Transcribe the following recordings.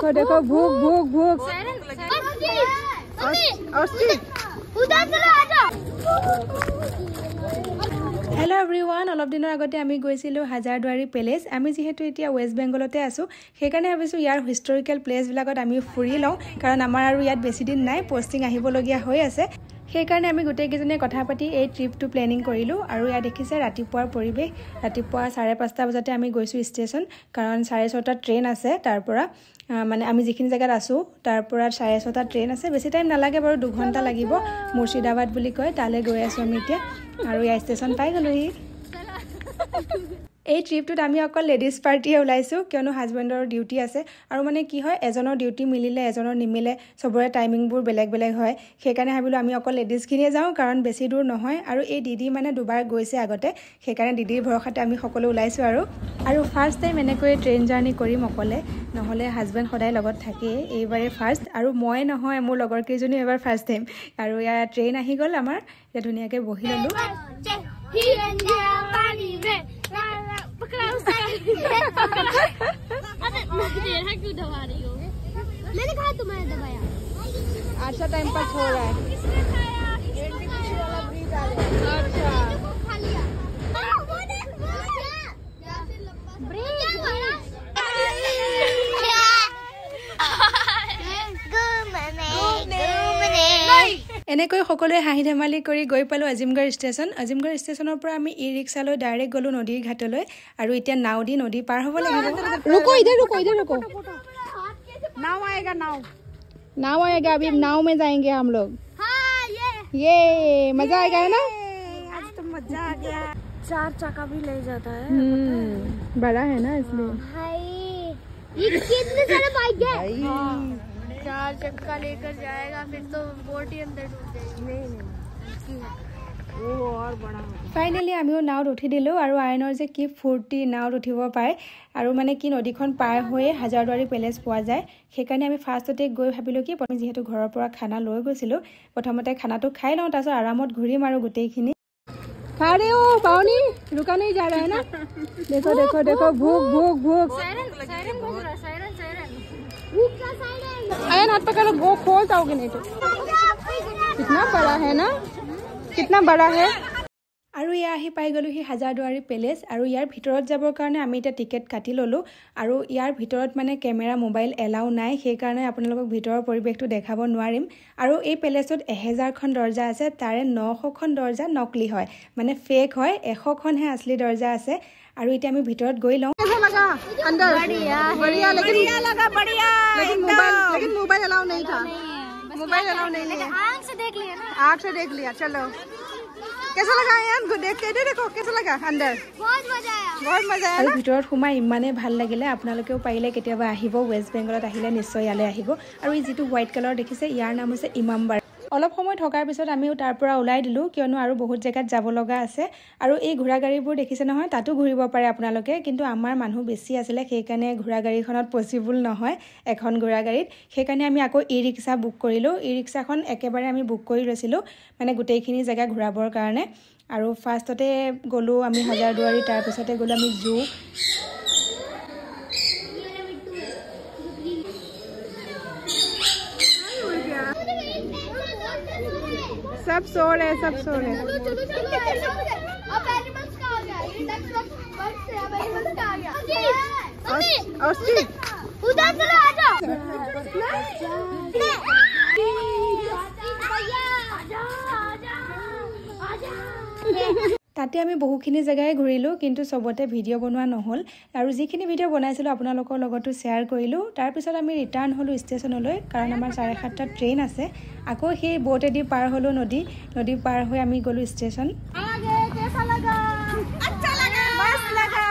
देखो देखो भूख भूख भूख हेलो एवरीवन अलप दिনৰ আগতে আমি গৈছিলো হাজাৰদুৱাৰী প্যালেস আমি যেহেতু এতিয়া ওয়েস্ট বেঙ্গলতে আছো সেইকাৰণে ভাবিছো ইয়াৰ হিষ্টৰিকেল প্লেস বিলাকত আমি ফুৰি লওঁ কাৰণ আমাৰ আৰু ইয়াত বেছি দিন নাই পোস্টিং আহিবলগীয়া হৈ আছে সেইকাৰণে আমি গোটেই কেজনে কথা পাতি এই ট্ৰিপটো প্লেনিং কৰিলো আৰু ইয়া দেখিছে ৰাতিপুৱাৰ পৰিবেশ ৰাতিপুৱা 5:30 বজাতে আমি গৈছো ষ্টেচন কাৰণ 6:30 ট্ৰেইন আছে তাৰপৰা মানে আমি যিখিনি জায়গাত আছো তাৰপৰা 6:30 ট্ৰেইন আছে বেছি টাইম নালাগে বাৰু 2 ঘণ্টা লাগিব মুৰ্শিদাবাদ বুলি কয় তালে গৈ আছো আমি এতিয়া আৰু ইয়া ষ্টেচন পাই গলোহি এই ট্ৰিপটোত আমি অকল লেডিজ পাৰ্টিয়ে ওলাইছো কিয়নো হাজবেণ্ডৰ ডিউটি আছে আৰু মানে কি হয় এজনৰ ডিউটি মিলিলে এজনৰ নিমিলে সবৰে টাইমিংবোৰ বেলেগ বেলেগ হয় সেইকাৰণে ভাবিলো আমি অকল লেডিজ খিনিয়ে যাওঁ কাৰণ বেছি দূৰ নহয় আৰু এই দিদি মানে দুবাৰ গৈছে আগতে সেইকাৰণে দিদিৰ ভৰসাতে আমি সকলো ওলাইছো আৰু ফাৰ্ষ্ট টাইম এনেকৈ ট্ৰেইন জাৰ্নি কৰিম অকলে নহলে হাজবেণ্ড সদায় লগত থাকে এইবাৰে ফাৰ্ষ্ট আৰু মই নহয় মোৰ লগৰ কেইজনী এবাৰ ফাৰ্ষ্ট টাইম আৰু ইয়া ট্ৰেইন আহি গ'ল আমাৰ এটা ধুনীয়াকৈ বহি ললো मैंने कहा तुम्हें दबाया अच्छा टाइम पास हो रहा है अच्छा এনেকৈ সকলোৱে হাঁহি ধেমালি কৰি গৈ পালো আজিমগড় ষ্টেচনৰ পৰা আমি ই ৰিক্সা লৈ ডাইৰেক্ট গলো নদীৰ ঘাটলৈ আৰু এতিয়া নাও দি নদী পাৰ হ'ব লাগিব रुको इधर रुको नाव आएगा अभी नाव में जाएंगे हम लोग हाँ ये मजा आएगा है ना आज तो मजा आ गया 4 चक्का भी ले जाता है बड़ा है ना इसलिए भाई ये कितने सारे बाइक है 4 चक्का लेकर जाएगा फिर तो बोट ही अंदर डूब जाएगी नहीं वो और बड़ा ফাইনালি আমিও নাওত উঠি দিলো আৰু আইনৰ যে কি ফুৰ্তি নাওত উঠিব পায় আৰু মানে কি নদীখন পাৰ হৈ হাজাৰদুৱাৰী প্যালেস পোৱা যায় সেইকাৰণে আমি ফাৰ্ষ্টতে গৈ ভাবিলো কি আমি যেহেতু ঘৰৰ পৰা খানা লৈ গৈছিলো প্ৰথমতে খানাটো খাই লওঁ তাৰপিছত আৰামত ঘূৰিম আৰু গোটেইখিনি खा रहे हो पावनी रुका नहीं जा रहा है ना देखो देखो देखो भूख भूख भूख आयन हाथ पकड़ लो वो खोल जाओगे नहीं तो कितना बड़ा है ना कितना बड़ा है আৰু ইয়া আহি পাই গলো হি হাজাৰদুৱাৰী প্যালেস আৰু ইয়াৰ ভিতৰত যাবৰ কাৰণে আমি এটা টিকেট কাটি ললো আৰু ইয়াৰ ভিতৰত মানে কেমেৰা মোবাইল এলাউ নাই সেই কাৰণে আপোনালোকক ভিতৰৰ পৰিবেশটো দেখাব নোৱাৰিম আৰু এই প্যালেসত 1000খন দৰ্জা আছে তাৰে 900খন দৰ্জা নকলি হয় মানে ফেক হয় 100খন হে असली দৰ্জা আছে আৰু এতিয়া আমি ভিতৰত গৈ লওঁ कैसा लगा अंदर बढ़िया लेकिन मोबाइल अलाउ नहीं था मोबाइल अलाउ नहीं है आँख से देख लिया ना आँख से देख लिया चलो कैसा लगा यार देख के देखो कैसा लगा अंदर बहुत मजा आया ना ভিতৰত সোমাই ইমানে ভাল লাগিলে আপোনালোকেও পাৰিলে কেতিয়াবা আহিব ওয়েস্ট বেঙ্গলত আহিলে নিশ্চয় ইয়ালে আহিব আৰু এই যেটো হোৱাইট কালাৰ দেখিছে ইয়াৰ নাম হৈছে ইমামবাৰ অলপ সময় থকাৰ পিছত আমিও তাৰ পৰা ওলাই দিলো কিয়নো আৰু বহুত জায়গাত যাব লগা আছে আৰু এই ঘোঁৰা গাড়ীবোৰ দেখিছে নহয় তাতো ঘূৰিব পাৰে আপোনালোকে কিন্তু আমাৰ মানুহ বেছি আছিল সেইকাৰণে ঘোঁৰা গাড়ীখনত পসিবল নহয় এখন ঘোঁৰা গাড়ীত সেইকাৰণে আমি আকৌ ই ৰিক্সা বুক কৰিলো ই ৰিক্সাখন একেবাৰে আমি বুক কৰি লৈছিলো মানে গোটেইখিনি জায়গা ঘূৰাবৰ কাৰণে আৰু ফাৰ্ষ্টতে গলো আমি হাজাৰদুৱাৰী তাৰ পিছতে গলো আমি জু सब सो रहे अब एनिमल्स का आ गया ये नेक्स्ट बर्ड से अब एनिमल्स का आ गया और उधर चलो आजा তাতে আমি বহুখিনি জায়গায় ঘূৰিলো কিন্তু সবতে ভিডিও বনোৱা নহল আৰু যিখিনি ভিডিও বনাইছিলো আপোনালোকৰ লগতো শেয়াৰ কৰিলো তাৰ পিছত আমি ৰিটাৰ্ণ হলো ষ্টেচনলৈ কাৰণ আমাৰ 7:30 ট্ৰেইন আছে আকৌ সেই বোটেদি পাৰ হলো নদী পাৰ হৈ আমি গলো ষ্টেচন आगे कैसा लगा अच्छा लगा मस्त लगा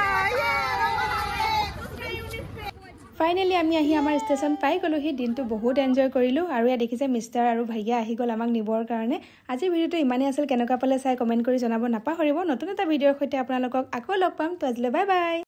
ফাইনালি আমি আহি আমাৰ ষ্টেচন পাই গলো হি দিনটো বহুত এনজয় কৰিলো আৰু ইয়া দেখিছে মিষ্টাৰ আৰু ভাইয়া আহি গল আমাক নিবৰ কাৰণে আজি ভিডিওটো ইমানে আছিল কেনেকুৱা পালে চাই কমেন্ট কৰি জনাব নাপাহৰিব নতুন এটা ভিডিওৰ সৈতে আপোনালোকক আকৌ লগ পাম তো আজিলৈ বাই বাই